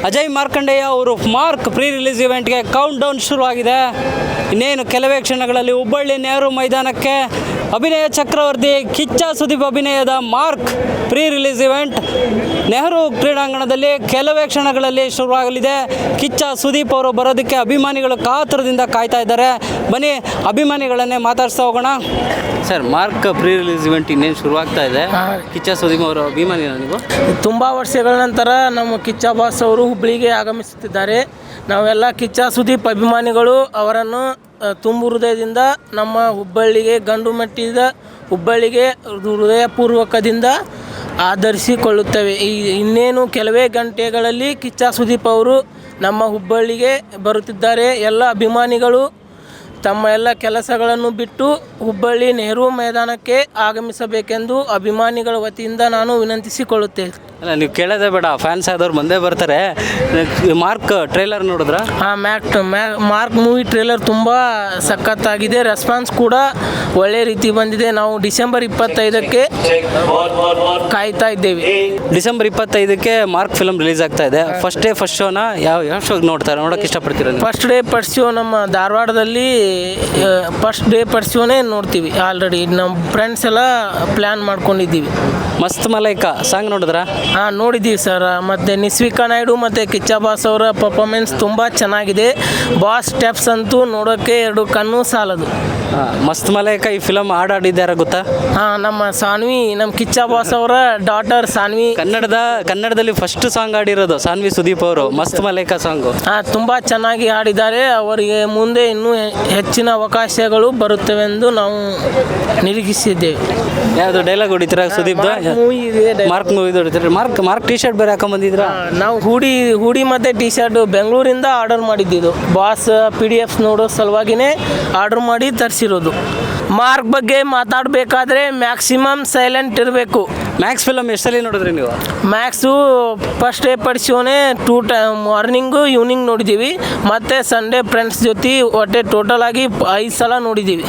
ಅಜಯ್ ಮಾರ್ಕಂಡೇಯ ಅವರು Mark pre release ಇವೆಂಟ್ಗೆ count down ಶುರುವಾಗಿದೆ. ಇನ್ನೇನು ಕೆಲವೇ ಕ್ಷಣಗಳಲ್ಲಿ ಹುಬ್ಬಳ್ಳಿ ನೆಹರು ಮೈದಾನಕ್ಕೆ ಅಭಿನಯ ಚಕ್ರವರ್ತಿ ಕಿಚ್ಚ ಸುದೀಪ್ ಅಭಿನಯದ Mark pre release event Nehru ಕ್ರೀಡಾಂಗಣದಲ್ಲಿ ಕೆಲವೇ ಕ್ಷಣಗಳಲ್ಲಿ ಶುರುವಾಗಲಿದೆ. ಕಿಚ್ಚ ಸುದೀಪ್ ಅವರು ಬರೋದಕ್ಕೆ ಅಭಿಮಾನಿಗಳು ಕಾತುರದಿಂದ ಕಾಯ್ತಾ ಇದ್ದಾರೆ. ಬನ್ನಿ ಅಭಿಮಾನಿಗಳನ್ನೇ ಮಾತಾಡ್ಸ್ತಾ ಹೋಗೋಣ. Sir, Mark pre release event ಇನ್ನೇನು ಶುರುವಾಗ್ತಾ ಇದೆ. ಕಿಚ್ಚ ಸುದೀಪ್ ಅವರು ಅಭಿಮಾನಿ ನೀವು? ತುಂಬ ವರ್ಷಗಳ ನಂತರ ನಮ್ಮ ಕಿಚ್ಚ ಬಾಸ್ ಅವರು ಹುಬ್ಬಳ್ಳಿಗೆ ಆಗಮಿಸುತ್ತಿದ್ದಾರೆ. ನಾವೆಲ್ಲ ಕಿಚ್ಚ ಸುದೀಪ್ ಅಭಿಮಾನಿಗಳು ಅವರನ್ನು ತುಂಬು ಹೃದಯದಿಂದ ನಮ್ಮ ಹುಬ್ಬಳ್ಳಿಗೆ ಗಂಡು ಮೆಟ್ಟಿದ ಹುಬ್ಬಳ್ಳಿಗೆ ಹೃದಯಪೂರ್ವಕದಿಂದ ಆಧರಿಸಿಕೊಳ್ಳುತ್ತೇವೆ. ಇನ್ನೇನು ಕೆಲವೇ ಗಂಟೆಗಳಲ್ಲಿ ಕಿಚ್ಚ ಸುದೀಪ್ ಅವರು ನಮ್ಮ ಹುಬ್ಬಳ್ಳಿಗೆ ಬರುತ್ತಿದ್ದಾರೆ. ಎಲ್ಲ ಅಭಿಮಾನಿಗಳು ತಮ್ಮ ಎಲ್ಲ ಕೆಲಸಗಳನ್ನು ಬಿಟ್ಟು ಹುಬ್ಬಳ್ಳಿ ನೆಹರು ಮೈದಾನಕ್ಕೆ ಆಗಮಿಸಬೇಕೆಂದು ಅಭಿಮಾನಿಗಳ ವತಿಯಿಂದ ನಾನು ವಿನಂತಿಸಿಕೊಳ್ಳುತ್ತೇನೆ. ಅಲ್ಲ, ನೀವು ಕೇಳೋದೇ ಬೇಡ, ಫ್ಯಾನ್ಸ್ ಆದವ್ರು ಮುಂದೆ ಬರ್ತಾರೆ. ಮಾರ್ಕ್ ಟ್ರೇಲರ್ ನೋಡಿದ್ರಾ? ಮಾರ್ಕ್ ಮೂವಿ ಟ್ರೇಲರ್ ತುಂಬ ಸಖತ್ತಾಗಿದೆ. ರೆಸ್ಪಾನ್ಸ್ ಕೂಡ ಒಳ್ಳೆ ರೀತಿ ಬಂದಿದೆ. ನಾವು ಡಿಸೆಂಬರ್ 25ಕ್ಕೆ ಕಾಯ್ತಾ ಇದ್ದೇವೆ. ಡಿಸೆಂಬರ್ 25ಕ್ಕೆ ಮಾರ್ಕ್ ಫಿಲಮ್ ರಿಲೀಸ್ ಆಗ್ತಾ ಇದೆ. ಫಸ್ಟ್ ಶೋನ ಯಾವ ಶೋಗೆ ನೋಡೋಕೆ ಇಷ್ಟಪಡ್ತೀರ? ಫಸ್ಟ್ ಶೋ ನಮ್ಮ ಧಾರವಾಡದಲ್ಲಿ ಫಸ್ಟ್ ಶೋನೇ ನೋಡ್ತೀವಿ. ಆಲ್ರೆಡಿ ನಮ್ಮ ಫ್ರೆಂಡ್ಸ್ ಎಲ್ಲ ಪ್ಲ್ಯಾನ್ ಮಾಡ್ಕೊಂಡಿದ್ದೀವಿ. ಮಸ್ತ್ ಮಲೈಕಾ ಸಾಂಗ್ ನೋಡಿದ್ರಾ? ಹಾಂ, ನೋಡಿದ್ದೀವಿ ಸರ್. ಮತ್ತು ನಿಸ್ವಿಕಾ ನಾಯ್ಡು ಮತ್ತು ಕಿಚ್ಚ ಬಾಸ್ ಅವರ ಪರ್ಫಾರ್ಮೆನ್ಸ್ ತುಂಬ ಚೆನ್ನಾಗಿದೆ. ಬಾಸ್ ಸ್ಟೆಪ್ಸ್ ಅಂತೂ ನೋಡೋಕ್ಕೆ ಎರಡು ಕಣ್ಣು ಸಾಲದು. ಮಸ್ತ್ ಮಲೈಕಾ ಈ ಫಿಲಮ್ ಹಾಡಿದ್ದಾರೆ ಗೊತ್ತಾ? ಹಾಂ, ನಮ್ಮ ಸಾನ್ವಿ, ನಮ್ಮ ಕಿಚ್ಚ ಬಾಸ್ ಅವರ ಡಾಟರ್ ಸಾನ್ವಿ ಕನ್ನಡದಲ್ಲಿ ಫಸ್ಟ್ ಸಾಂಗ್ ಹಾಡಿರೋದು ಸಾನ್ವಿ ಸುದೀಪ್ ಅವರು, ಮಸ್ತ್ ಮಲೈಕಾ ಸಾಂಗು. ಹಾಂ, ತುಂಬ ಚೆನ್ನಾಗಿ ಹಾಡಿದ್ದಾರೆ. ಅವರಿಗೆ ಮುಂದೆ ಇನ್ನೂ ಹೆಚ್ಚಿನ ಅವಕಾಶಗಳು ಬರುತ್ತವೆಂದು ನಾವು ನಿರೀಕ್ಷಿಸಿದ್ದೇವೆ. ಯಾವುದು ಡೈಲಾಗ್ ಹೊಡಿತೀರಾ ಸುದೀಪ್ದು? ಮಾರ್ಕ್ ಮೂವಿ ಹೊಡಿತೀರ? ಮಾರ್ಕ್ ಟಿ ಶರ್ಟ್ ಬೇರೆ ಹಾಕೊಂಡ್ಬಂದಿದ್ರ? ನಾವು ಹೂಡಿ ಮತ್ತು ಟಿ ಶರ್ಟ್ ಬೆಂಗಳೂರಿಂದ ಆರ್ಡರ್ ಮಾಡಿದ್ದು. ಬಾಸ್ PDF ನೋಡೋ ಸಲುವಾಗಿನೇ ಆರ್ಡರ್ ಮಾಡಿ ತರಿಸಿರೋದು. ಮಾರ್ಕ್ ಬಗ್ಗೆ ಮಾತಾಡಬೇಕಾದ್ರೆ ಮ್ಯಾಕ್ಸಿಮಮ್ ಸೈಲೆಂಟ್ ಇರಬೇಕು. ಮ್ಯಾಕ್ಸ್ ಫಿಲಮ್ ಎಷ್ಟು ಸಲ ನೋಡಿದ್ರಿ ನೀವು? ಮ್ಯಾಕ್ಸು ಫಸ್ಟ್ ಶೋನೇ 2 ಟೈಮ್ ಮಾರ್ನಿಂಗು ಈವ್ನಿಂಗ್ ನೋಡಿದ್ದೀವಿ. ಮತ್ತು ಸಂಡೇ ಫ್ರೆಂಡ್ಸ್ ಜೊತೆ ಒಟ್ಟೆ ಟೋಟಲ್ ಆಗಿ 5 ಸಲ ನೋಡಿದ್ದೀವಿ.